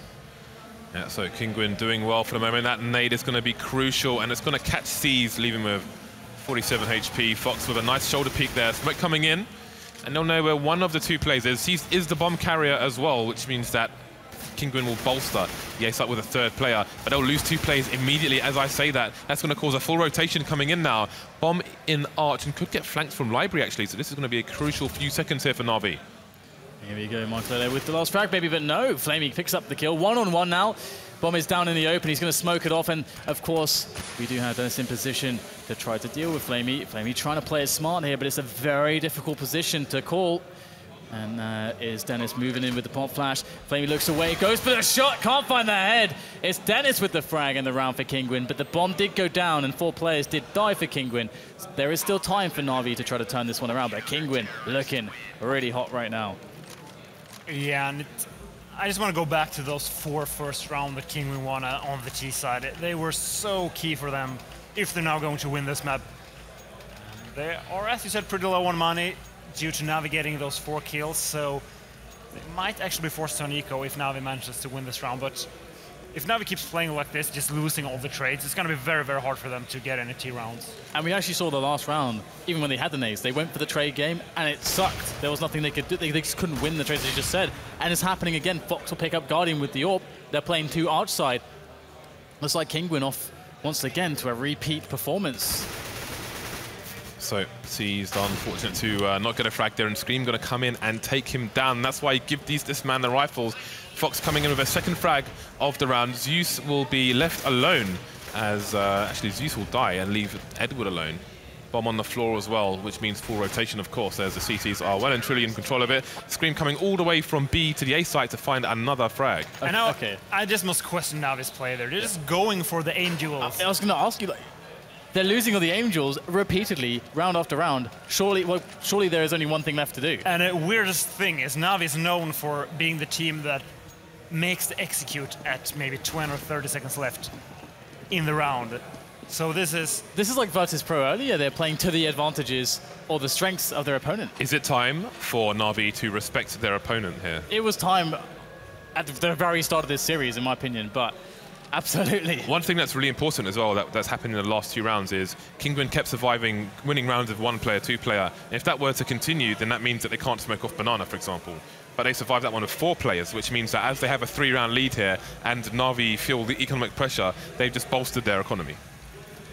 Yeah, so Kinguin doing well for the moment. That nade is going to be crucial, and it's going to catch C's, leaving with 47 HP. Fox with a nice shoulder peek there. Smoke coming in. And they'll know where one of the 2 players is. He is the bomb carrier as well, which means that Kinguin will bolster the ace up with a 3rd player. But they'll lose 2 players immediately as I say that. That's going to cause a full rotation coming in now. Bomb in arch and could get flanked from library, actually. So this is going to be a crucial few seconds here for NaVi. Here we go, Maikelele with the last frag, baby, but no. flamie picks up the kill. 1-on-1 now. Bomb is down in the open. He's going to smoke it off. And, of course, we do have Denis in position to try to deal with flamie. flamie trying to play it smart here, but it's a very difficult position to call. And is Denis moving in with the pop flash. flamie looks away, goes for the shot, can't find the head. It's Denis with the frag in the round for Kinguin, but the bomb did go down and 4 players did die for Kinguin. So there is still time for NaVi to try to turn this one around, but Kinguin looking really hot right now. Yeah, and I just want to go back to those 4 first round that Kinguin won on the T side. They were so key for them if they're now going to win this map. They are, as you said, pretty low on money due to navigating those 4 kills, so they might actually be forced to an eco if NaVi manages to win this round. But if NaVi keeps playing like this, just losing all the trades, it's going to be very, very hard for them to get any T rounds. And we actually saw the last round, even when they had the nades, they went for the trade game and it sucked. There was nothing they could do. They just couldn't win the trades, as you just said. And it's happening again. Fox will pick up Guardian with the AWP. They're playing 2 arch side. Looks like Kinguin off once again to a repeat performance. So C's unfortunate to not get a frag there, and Scream going to come in and take him down. That's why you give this man the rifles. Fox coming in with a 2nd frag of the round. Zeus will be left alone, as actually Zeus will die and leave Edward alone. Bomb on the floor as well, which means full rotation, of course, as the CTs are well and truly in control of it. Scream coming all the way from B to the A site to find another frag. And now, I just must question NaVi's play there. They're just going for the aim duels. I was going to ask you, like, they're losing all the aim duels repeatedly, round after round. Surely there is only one thing left to do. And the weirdest thing is NaVi is known for being the team that makes the execute at maybe 20 or 30 seconds left in the round. So this is like Virtus.pro earlier. They're playing to the advantages or the strengths of their opponent. Is it time for NaVi to respect their opponent here? It was time at the very start of this series, in my opinion, but Absolutely. One thing that's really important as well that's happened in the last 2 rounds is Kinguin kept surviving winning rounds of 1 player, 2 player. And if that were to continue, then that means that they can't smoke off Banana, for example. But they survived that one with 4 players, which means that as they have a 3-round lead here and Na'Vi feel the economic pressure, they've just bolstered their economy.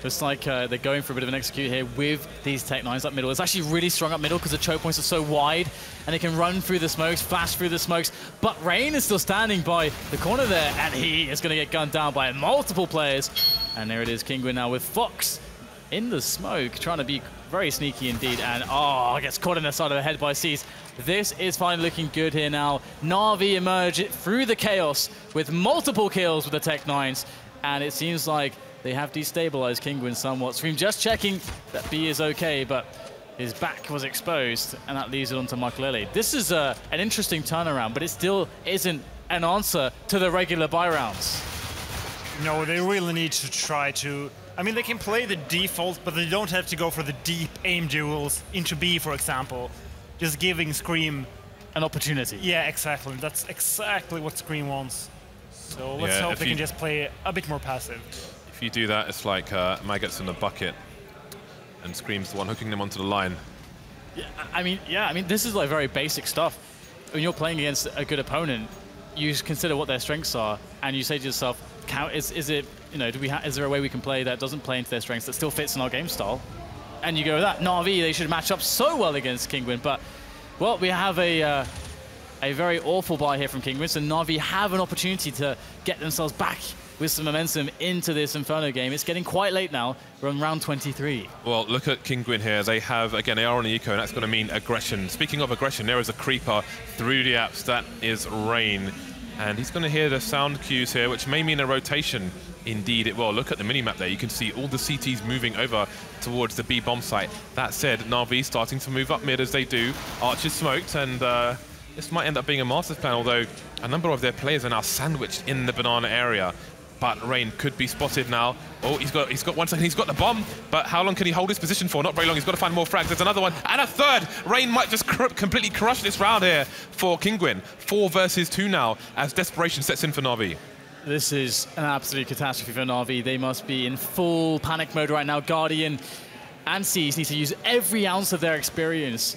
Just like they're going for a bit of an execute here with these Tech 9s up middle. It's actually really strong up middle because the choke points are so wide and they can run through the smokes, flash through the smokes. But Rain is still standing by the corner there and he is going to get gunned down by multiple players. And there it is, Kinguin now with Fox in the smoke, trying to be very sneaky indeed. And gets caught in the side of the head by Seas. This is finally looking good here now. Na'Vi emerge through the chaos with multiple kills with the Tech 9s. And it seems like they have destabilized Kinguin somewhat. Scream just checking that B is okay, but his back was exposed, and that leaves it onto Maikelele. This is an interesting turnaround, but it still isn't an answer to the regular buy rounds. No, they really need to try to... I mean, they can play the default, but they don't have to go for the deep aim duels into B, for example. Just giving Scream an opportunity. Yeah, exactly. That's exactly what Scream wants. So let's hope they can just play a bit more passive. If you do that, it's like maggots in a bucket, and Scream's the one hooking them onto the line. Yeah, I mean, this is like very basic stuff. When you're playing against a good opponent, you consider what their strengths are, and you say to yourself, is it, you know, is there a way we can play that doesn't play into their strengths that still fits in our game style? And you go with that. Na'Vi, they should match up so well against Kinguin, but well, we have a very awful buy here from Kinguin, so Na'Vi have an opportunity to get themselves back with some momentum into this Inferno game. It's getting quite late now. We're on round 23. Well, look at Kinguin here. They have, again, they are on the eco, and that's going to mean aggression. Speaking of aggression, there is a creeper through the apps. That is Rain. And he's going to hear the sound cues here, which may mean a rotation. Indeed it will. Look at the minimap there. You can see all the CTs moving over towards the B bomb site. That said, Na'Vi starting to move up mid as they do. Archer's smoked, and this might end up being a master's plan, although a number of their players are now sandwiched in the banana area. But Rain could be spotted now. Oh, he's got 1 second. He's got the bomb, but how long can he hold his position for? Not very long. He's got to find more frags. There's another one and a third. Rain might just completely crush this round here for Kinguin. 4 versus 2 now as desperation sets in for Na'Vi. This is an absolute catastrophe for Na'Vi. They must be in full panic mode right now. Guardian and Seas need to use every ounce of their experience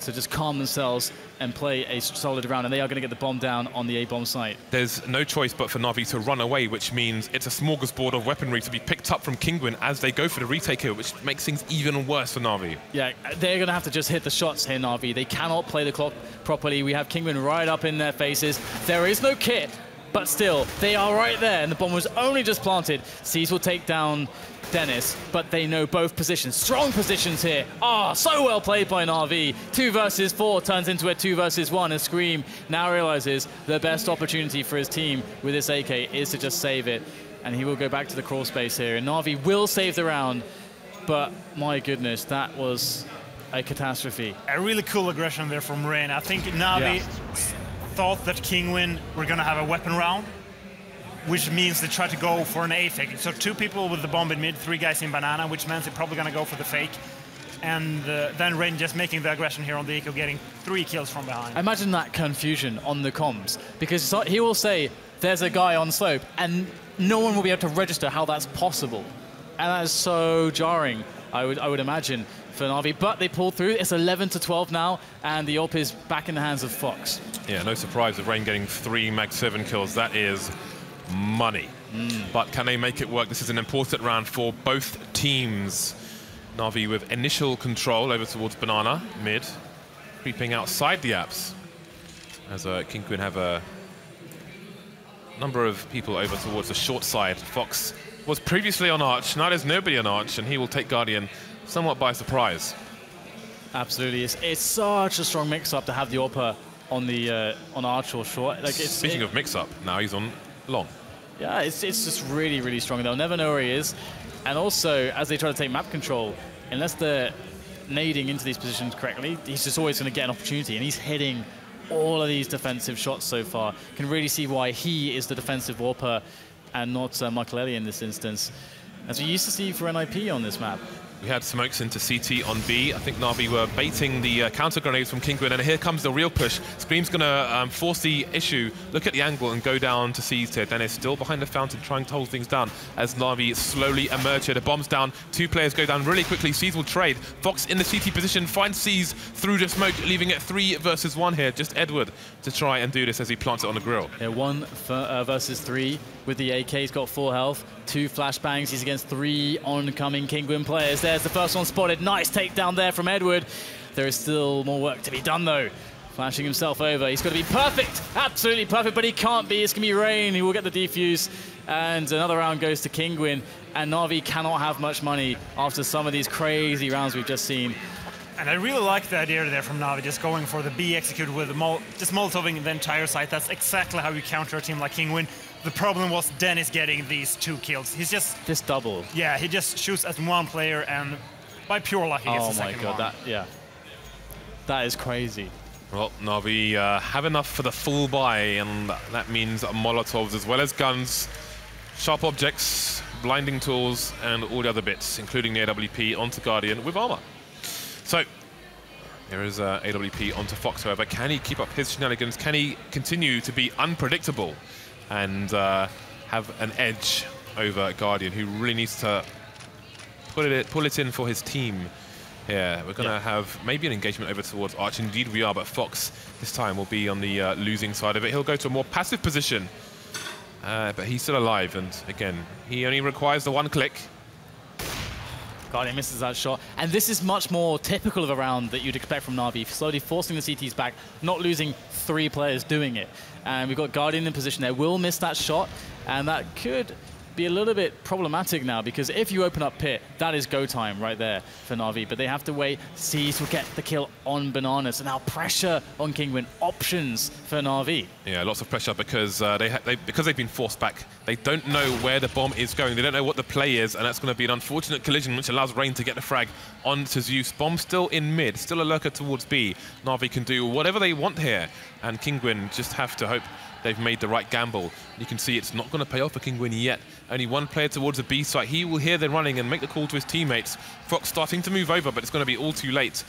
to just calm themselves and play a solid round, and they are going to get the bomb down on the A-bomb site. There's no choice but for Na'Vi to run away, which means it's a smorgasbord of weaponry to be picked up from Kinguin as they go for the retake here, which makes things even worse for Na'Vi. Yeah, they're going to have to just hit the shots here, Na'Vi. They cannot play the clock properly. We have Kinguin right up in their faces. There is no kit, but still, they are right there, and the bomb was only just planted. Seas will take down Denis, but they know both positions. Strong positions here. So well played by Na'Vi. 2 versus 4 turns into a 2 versus 1, and Scream now realizes the best opportunity for his team with this AK is to just save it, and he will go back to the crawl space here, and Na'Vi will save the round, but my goodness, that was a catastrophe. A really cool aggression there from Rain. I think Na'Vi thought that Kinguin were going to have a weapon round, which means they try to go for an A fake. So 2 people with the bomb in mid, 3 guys in banana, which means they're probably going to go for the fake. And then Rain just making the aggression here on the eco, getting 3 kills from behind. Imagine that confusion on the comms, because he will say, there's a guy on slope, and no one will be able to register how that's possible. And that is so jarring, I would imagine, for Na'Vi. But they pulled through. It's 11-12 now, and the AWP is back in the hands of Fox. Yeah, no surprise with Rain getting 3 Mag 7 kills. That is money. But can they make it work? This is an important round for both teams. Na'Vi with initial control over towards banana, mid, creeping outside the apps. As Kinguin have a number of people over towards the short side. Fox was previously on Arch, now there's nobody on Arch, and he will take Guardian somewhat by surprise. Absolutely, it's such a strong mix-up to have the AWP on Arch or short. Like, Speaking of mix-up, now he's on long. Yeah, it's just really, really strong. They'll never know where he is. And also, as they try to take map control, unless they're nading into these positions correctly, he's just always going to get an opportunity. And he's hitting all of these defensive shots so far. Can really see why he is the defensive AWPer and not Maikelele in this instance. As we used to see for NIP on this map. We had smokes into CT on B. I think NaVi were baiting the counter grenades from Kinguin, and here comes the real push. Scream's going to force the issue, look at the angle, and go down to C's here. Dennis still behind the fountain, trying to hold things down as NaVi slowly emerge here. The bomb's down. 2 players go down really quickly. C's will trade. Fox in the CT position finds C's through the smoke, leaving it 3 versus 1 here. Just Edward to try and do this as he plants it on the grill. Yeah, 1 versus 3 with the AK. He's got 4 health. 2 flashbangs. He's against 3 oncoming Kinguin players. There's the first one spotted. Nice takedown there from Edward. There is still more work to be done, though. Flashing himself over. He's got to be perfect. Absolutely perfect, but he can't be. It's going to be Rain. He will get the defuse. And another round goes to Kinguin. And NaVi cannot have much money after some of these crazy rounds we've just seen. And I really like the idea there from NaVi, just going for the B execute with the just molotoving the entire site. That's exactly how you counter a team like Kinguin. The problem was Denis getting these 2 kills. He's just... This double. Yeah, he just shoots at 1 player, and by pure luck he gets the second one. Oh my god, that is crazy. Well, NaVi have enough for the full buy, and that means Molotovs as well as guns, sharp objects, blinding tools, and all the other bits, including the AWP onto Guardian with armor. So, there is AWP onto Fox, however. Can he keep up his shenanigans? Can he continue to be unpredictable and have an edge over Guardian, who really needs to pull it in for his team here? We're going to have maybe an engagement over towards Arch. Indeed we are, but Fox this time will be on the losing side of it. He'll go to a more passive position, but he's still alive, and again, he only requires the 1 click. Guardian misses that shot. And this is much more typical of a round that you'd expect from NaVi, slowly forcing the CTs back, not losing 3 players doing it. And we've got Guardian in position there, will miss that shot, and that could be a little bit problematic now, because if you open up pit, that is go time right there for NaVi, but they have to wait. C's will get the kill on Banana, so now pressure on Kinguin, options for NaVi. Yeah, lots of pressure because because they've been forced back. They don't know where the bomb is going. They don't know what the play is, and that's going to be an unfortunate collision, which allows Rain to get the frag onto Zeus. Bomb still in mid, still a lurker towards B. NaVi can do whatever they want here, and Kinguin just have to hope they've made the right gamble. You can see it's not going to pay off for Kinguin yet. Only 1 player towards the B site. He will hear them running and make the call to his teammates. Fox starting to move over, but it's going to be all too late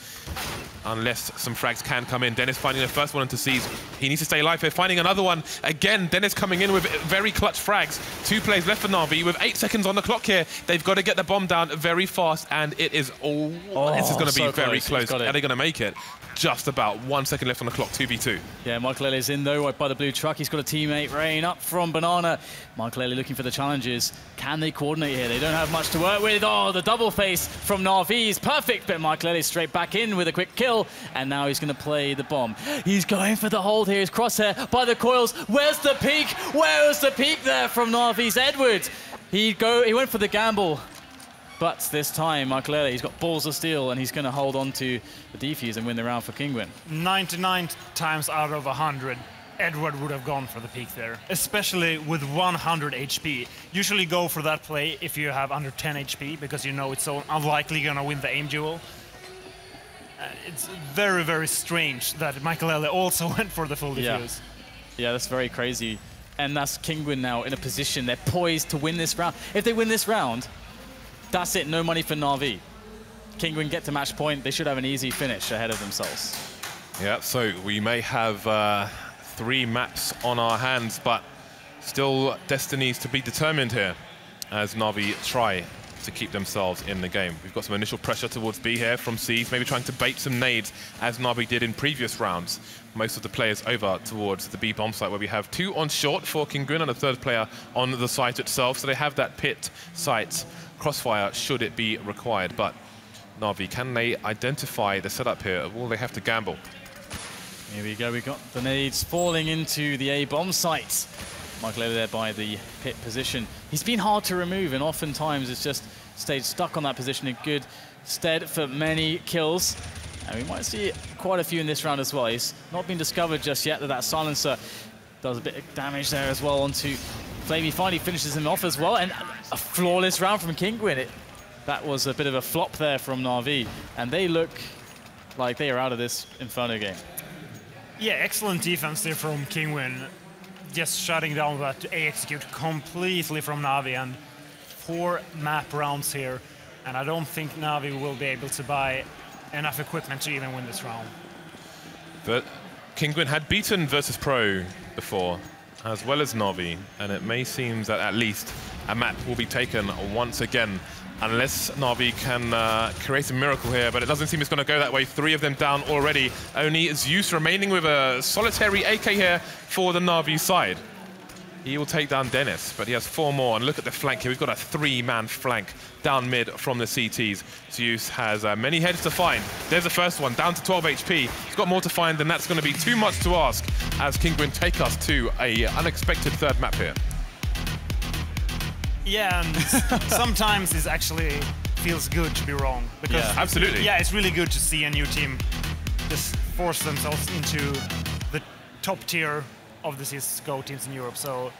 unless some frags can come in. Denis finding the first one into C's. He needs to stay alive here, finding another one. Again, Denis coming in with very clutch frags. 2 plays left for NaVi with 8 seconds on the clock here. They've got to get the bomb down very fast, and it is all... this is going to be so very close. Are they going to make it? Just about 1 second left on the clock, 2v2. Yeah, Maikelele is in though, right by the blue truck. He's got a teammate, Rain, up from Banana. Maikelele looking for the challenges. Can they coordinate here? They don't have much to work with. Oh, the double face from NaVi is perfect, but Maikelele straight back in with a quick kill, and now he's going to play the bomb. He's going for the hold here. His crosshair by the coils. Where's the peak? Where was the peak there from NaVi's Edward? He went for the gamble. But this time, Maikelele, he's got balls of steel, and he's going to hold on to the defuse and win the round for Kinguin. 99 times out of 100, Edward would have gone for the peak there, especially with 100 HP. Usually go for that play if you have under 10 HP, because you know it's so unlikely going to win the aim duel. It's very, very strange that Maikelele also went for the full defuse. Yeah, that's very crazy. And that's Kinguin now in a position. They're poised to win this round. If they win this round, that's it, no money for NaVi. Kinguin get to match point. They should have an easy finish ahead of themselves. Yeah, so we may have 3 maps on our hands, but still destinies to be determined here as NaVi try to keep themselves in the game. We've got some initial pressure towards B here from C's, maybe trying to bait some nades as NaVi did in previous rounds. Most of the players over towards the B bomb site, where we have 2 on short for Kinguin and a 3rd player on the site itself, so they have that pit site crossfire should it be required. But NaVi, can they identify the setup here, or will they have to gamble? Here we go, we got the nades falling into the A bomb site. Maikelele there by the pit position. He's been hard to remove, and oftentimes it's just stayed stuck on that position in good stead for many kills. And we might see quite a few in this round as well. He's not been discovered just yet. That silencer does a bit of damage there as well onto flamie. Finally finishes him off as well, and a flawless round from Kinguin. That was a bit of a flop there from NaVi, and they look like they are out of this Inferno game. Yeah, excellent defense there from Kinguin. Just shutting down that A execute completely from NaVi, and 4 map rounds here. And I don't think NaVi will be able to buy enough equipment to even win this round. But Kinguin had beaten Virtus.pro before, as well as NaVi, and it may seem that at least a map will be taken once again, unless NaVi can create a miracle here, but it doesn't seem it's going to go that way. 3 of them down already. Only Zeus remaining with a solitary AK here for the NaVi side. He will take down Denis, but he has 4 more, and look at the flank here. We've got a 3-man flank down mid from the CTs. Zeus has many heads to find. There's the first one, down to 12 HP. He's got more to find, and that's going to be too much to ask as Kinguin take us to a unexpected 3rd map here. Yeah, and sometimes it actually feels good to be wrong. Because absolutely. Yeah, it's really good to see a new team just force themselves into the top tier of the CSGO teams in Europe. So,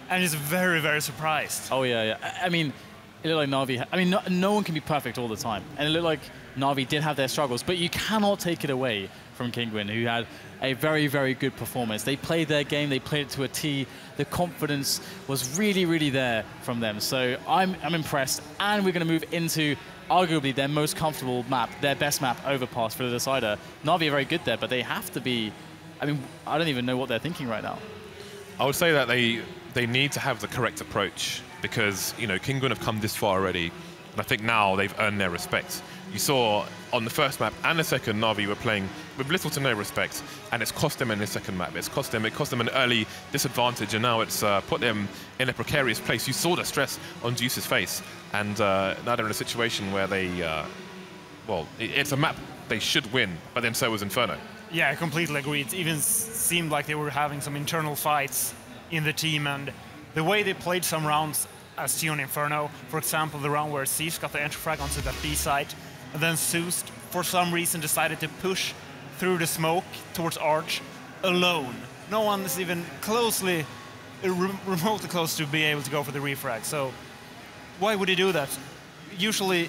and it's very, very surprised. Oh yeah. I mean, it looked like NaVi. I mean, no one can be perfect all the time, and it looked like NaVi did have their struggles, but you cannot take it away from Kinguin, who had a very, very good performance. They played their game. They played it to a T. The confidence was really, really there from them. So I'm impressed, and we're going to move into arguably their most comfortable map, their best map, Overpass for the decider. NaVi are very good there, but they have to be. I mean, I don't even know what they're thinking right now. I would say that they need to have the correct approach because, you know, Kinguin have come this far already, and I think now they've earned their respect. You saw on the first map and the second, NaVi were playing with little to no respect, and it's cost them in the second map. It cost them an early disadvantage, and now it's put them in a precarious place. You saw the stress on Zeus's face, and now they're in a situation where they, well, it's a map they should win, but then so was Inferno. Yeah, I completely agree. It even seemed like they were having some internal fights in the team, and the way they played some rounds as seen on Inferno, for example, the round where Zeus got the entry frag onto that B site, and then Zeus, for some reason, decided to push through the smoke towards Arch alone. No one is even closely, remotely close to be able to go for the refrag. So why would he do that? Usually,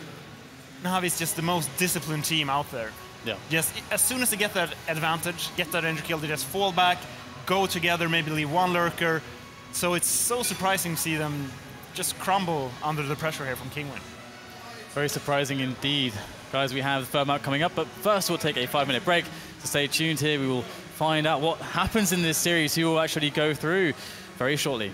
NaVi is just the most disciplined team out there. Yeah. Just as soon as they get that advantage, get that entry kill, they just fall back, go together, maybe leave one lurker. So it's so surprising to see them just crumble under the pressure here from Kinguin. Very surprising indeed. Guys, we have the 3rd map coming up, but first we'll take a 5-minute break. So stay tuned here. We will find out what happens in this series, who will actually go through very shortly.